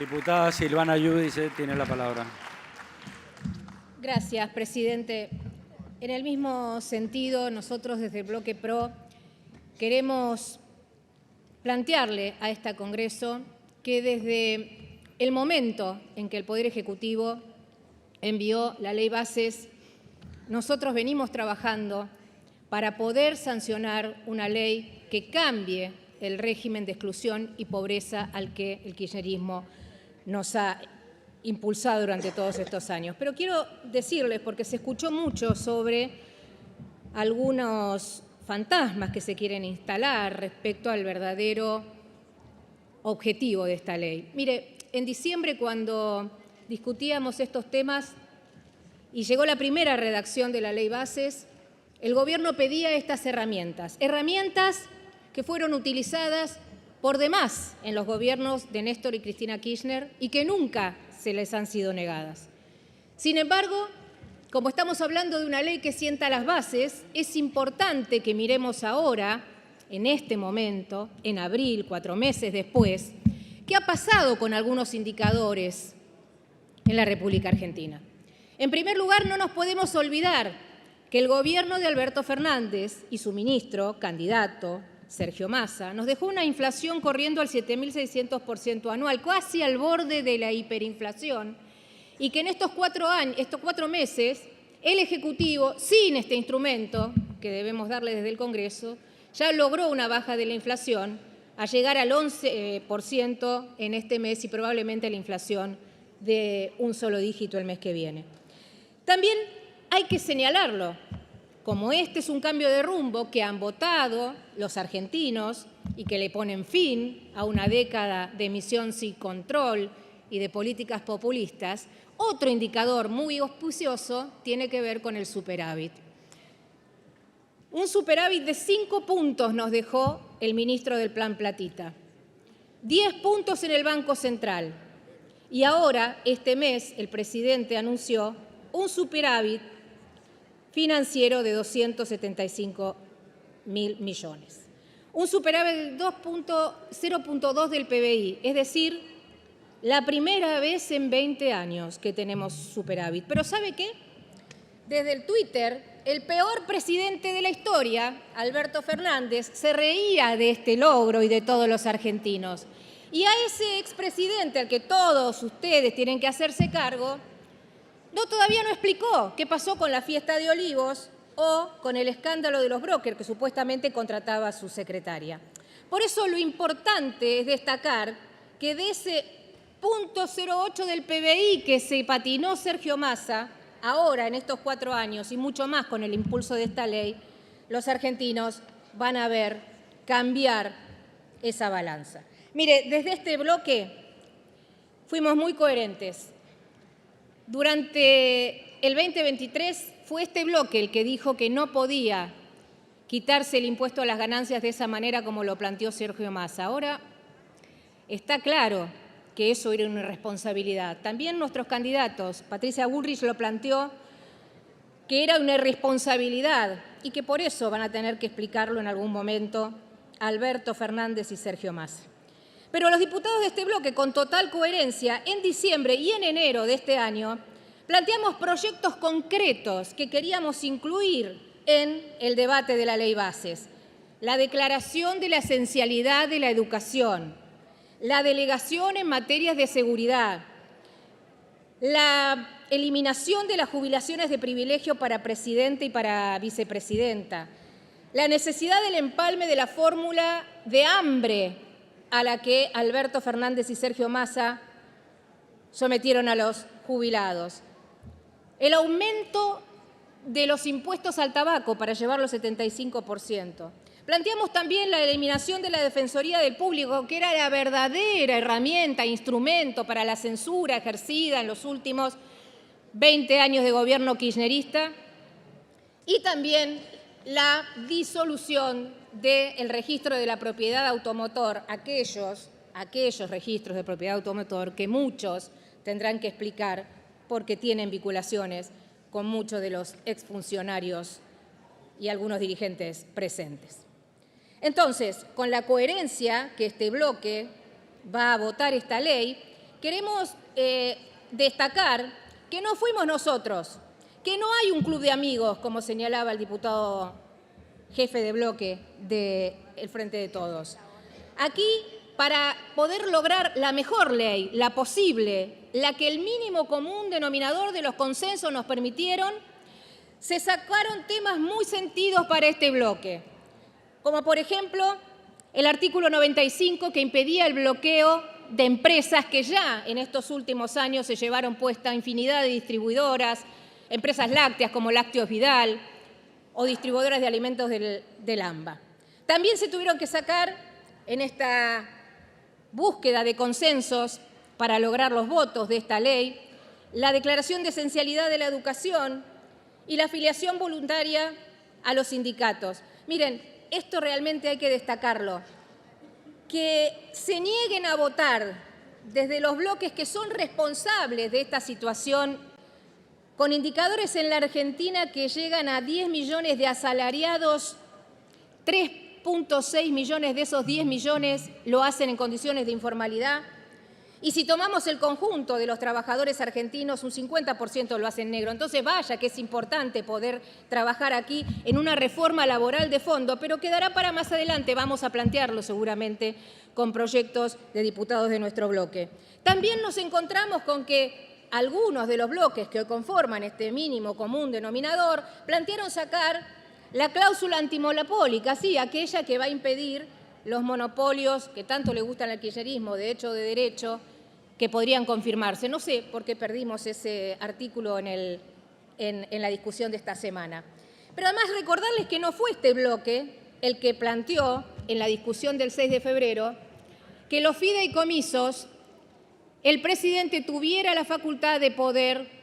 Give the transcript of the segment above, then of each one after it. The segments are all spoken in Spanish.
Diputada Silvana Giudice tiene la palabra. Gracias, presidente. En el mismo sentido, nosotros desde el Bloque PRO queremos plantearle a este Congreso que desde el momento en que el Poder Ejecutivo envió la Ley Bases, nosotros venimos trabajando para poder sancionar una ley que cambie el régimen de exclusión y pobreza al que el kirchnerismo nos ha impulsado durante todos estos años. Pero quiero decirles, porque se escuchó mucho sobre algunos fantasmas que se quieren instalar respecto al verdadero objetivo de esta ley. Mire, en diciembre, cuando discutíamos estos temas y llegó la primera redacción de la Ley Bases, el Gobierno pedía estas herramientas que fueron utilizadas por demás en los gobiernos de Néstor y Cristina Kirchner y que nunca se les han sido negadas. Sin embargo, como estamos hablando de una ley que sienta las bases, es importante que miremos ahora, en este momento, en abril, 4 meses después, qué ha pasado con algunos indicadores en la República Argentina. En primer lugar, no nos podemos olvidar que el gobierno de Alberto Fernández y su ministro, candidato, Sergio Massa, nos dejó una inflación corriendo al 7.600% anual, casi al borde de la hiperinflación, y que en estos 4 meses, el Ejecutivo, sin este instrumento que debemos darle desde el Congreso, ya logró una baja de la inflación a llegar al 11% en este mes y probablemente la inflación de un solo dígito el mes que viene. También hay que señalarlo, como este es un cambio de rumbo que han votado los argentinos y que le ponen fin a una década de emisión sin control y de políticas populistas, otro indicador muy auspicioso tiene que ver con el superávit. Un superávit de 5 puntos nos dejó el ministro del Plan Platita, 10 puntos en el Banco Central y ahora, este mes, el presidente anunció un superávit financiero de 275.000 millones. Un superávit del 0.2 del PBI, es decir, la primera vez en 20 años que tenemos superávit. Pero ¿sabe qué? Desde el Twitter, el peor presidente de la historia, Alberto Fernández, se reía de este logro y de todos los argentinos. Y a ese expresidente, al que todos ustedes tienen que hacerse cargo, todavía no explicó qué pasó con la fiesta de Olivos o con el escándalo de los brokers que supuestamente contrataba a su secretaria. Por eso lo importante es destacar que de ese 0.08 del PBI que se patinó Sergio Massa, ahora en estos 4 años y mucho más con el impulso de esta ley, los argentinos van a ver cambiar esa balanza. Mire, desde este bloque fuimos muy coherentes. Durante el 2023 fue este bloque el que dijo que no podía quitarse el impuesto a las ganancias de esa manera como lo planteó Sergio Massa. Ahora está claro que eso era una irresponsabilidad. También nuestros candidatos, Patricia Bullrich lo planteó, que era una irresponsabilidad y que por eso van a tener que explicarlo en algún momento Alberto Fernández y Sergio Massa. Pero los diputados de este bloque, con total coherencia, en diciembre y en enero de este año, planteamos proyectos concretos que queríamos incluir en el debate de la Ley Bases. La declaración de la esencialidad de la educación, la delegación en materias de seguridad, la eliminación de las jubilaciones de privilegio para presidente y para vicepresidenta, la necesidad del empalme de la fórmula de hambre a la que Alberto Fernández y Sergio Massa sometieron a los jubilados, el aumento de los impuestos al tabaco para llevarlo al 75%. Planteamos también la eliminación de la Defensoría del Público, que era la verdadera herramienta, instrumento para la censura ejercida en los últimos 20 años de gobierno kirchnerista, y también la disolución del registro de la propiedad automotor, aquellos registros de propiedad automotor que muchos tendrán que explicar porque tienen vinculaciones con muchos de los exfuncionarios y algunos dirigentes presentes. Entonces, con la coherencia que este bloque va a votar esta ley, queremos destacar que no fuimos nosotros, que no hay un club de amigos, como señalaba el diputado jefe de bloque del Frente de Todos. Aquí, para poder lograr la mejor ley, la posible, la que el mínimo común denominador de los consensos nos permitieron, se sacaron temas muy sentidos para este bloque, como por ejemplo el artículo 95 que impedía el bloqueo de empresas que ya en estos últimos años se llevaron puesta infinidad de distribuidoras, empresas lácteas como Lácteos Vidal o distribuidoras de alimentos del AMBA. También se tuvieron que sacar en esta búsqueda de consensos para lograr los votos de esta ley la declaración de esencialidad de la educación y la afiliación voluntaria a los sindicatos. Miren, esto realmente hay que destacarlo. Que se nieguen a votar desde los bloques que son responsables de esta situación, con indicadores en la Argentina que llegan a 10 millones de asalariados, 3.6 millones de esos 10 millones lo hacen en condiciones de informalidad. Y si tomamos el conjunto de los trabajadores argentinos, un 50% lo hacen negro. Entonces, vaya que es importante poder trabajar aquí en una reforma laboral de fondo, pero quedará para más adelante. Vamos a plantearlo seguramente con proyectos de diputados de nuestro bloque. También nos encontramos con que algunos de los bloques que hoy conforman este mínimo común denominador plantearon sacar la cláusula antimonopólica, sí, aquella que va a impedir los monopolios que tanto le gustan al kirchnerismo, de hecho o de derecho, que podrían confirmarse. No sé por qué perdimos ese artículo en la discusión de esta semana. Pero además recordarles que no fue este bloque el que planteó en la discusión del 6 de febrero que los fideicomisos, el presidente tuviera la facultad de poder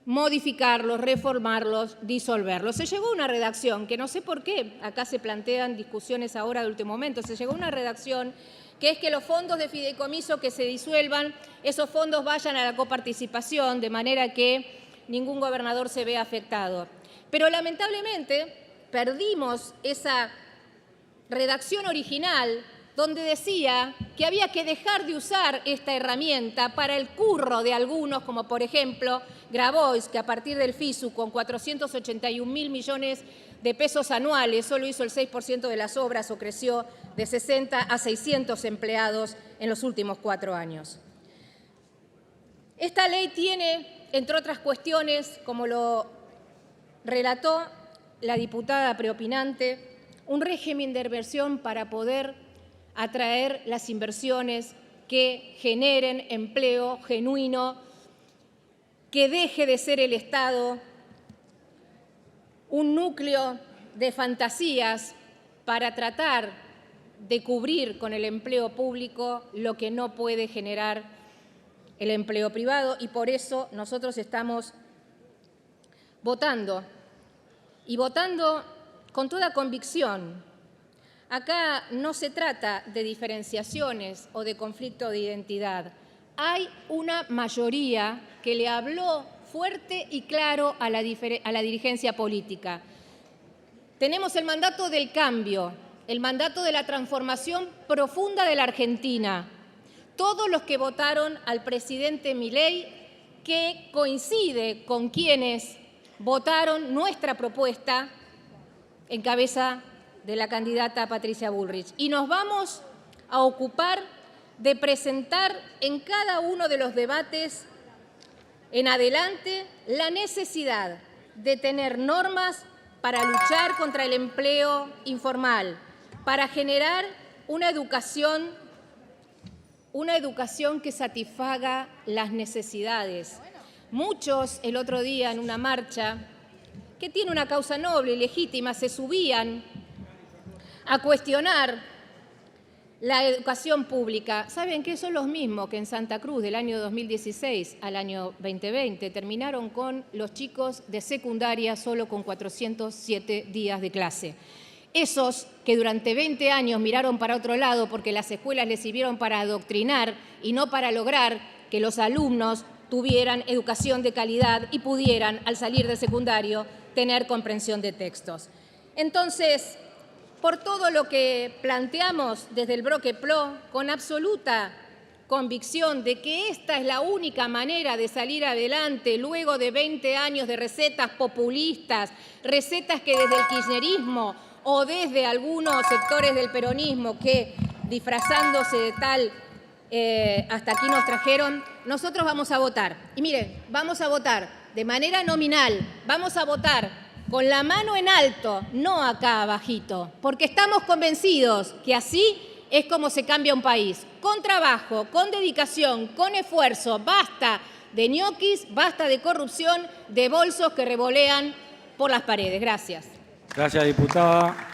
modificarlos, reformarlos, disolverlos. Se llegó a una redacción que no sé por qué, acá se plantean discusiones ahora de último momento, se llegó a una redacción que es que los fondos de fideicomiso que se disuelvan, esos fondos vayan a la coparticipación, de manera que ningún gobernador se vea afectado. Pero lamentablemente perdimos esa redacción original donde decía que había que dejar de usar esta herramienta para el curro de algunos, como por ejemplo Grabois, que a partir del FISU, con 481.000 millones de pesos anuales, solo hizo el 6% de las obras o creció de 60 a 600 empleados en los últimos 4 años. Esta ley tiene, entre otras cuestiones, como lo relató la diputada preopinante, un régimen de inversión para poder atraer las inversiones que generen empleo genuino, que deje de ser el Estado un núcleo de fantasías para tratar de cubrir con el empleo público lo que no puede generar el empleo privado, y por eso nosotros estamos votando, y votando con toda convicción. Acá no se trata de diferenciaciones o de conflicto de identidad. Hay una mayoría que le habló fuerte y claro a la dirigencia política. Tenemos el mandato del cambio, el mandato de la transformación profunda de la Argentina. Todos los que votaron al presidente Milei, que coincide con quienes votaron nuestra propuesta en cabeza de la candidata Patricia Bullrich. Y nos vamos a ocupar de presentar en cada uno de los debates en adelante la necesidad de tener normas para luchar contra el empleo informal, para generar una educación que satisfaga las necesidades. Muchos el otro día en una marcha, que tiene una causa noble y legítima, se subían a cuestionar la educación pública. ¿Saben qué? Son los mismos que en Santa Cruz del año 2016 al año 2020 terminaron con los chicos de secundaria solo con 407 días de clase. Esos que durante 20 años miraron para otro lado porque las escuelas les sirvieron para adoctrinar y no para lograr que los alumnos tuvieran educación de calidad y pudieran, al salir del secundario, tener comprensión de textos. Entonces, por todo lo que planteamos desde el bloque PRO, con absoluta convicción de que esta es la única manera de salir adelante luego de 20 años de recetas populistas, recetas que desde el kirchnerismo o desde algunos sectores del peronismo que disfrazándose de tal hasta aquí nos trajeron, nosotros vamos a votar. Y miren, vamos a votar de manera nominal, vamos a votar con la mano en alto, no acá abajito, porque estamos convencidos que así es como se cambia un país, con trabajo, con dedicación, con esfuerzo. Basta de ñoquis, basta de corrupción, de bolsos que revolean por las paredes. Gracias. Gracias, diputada.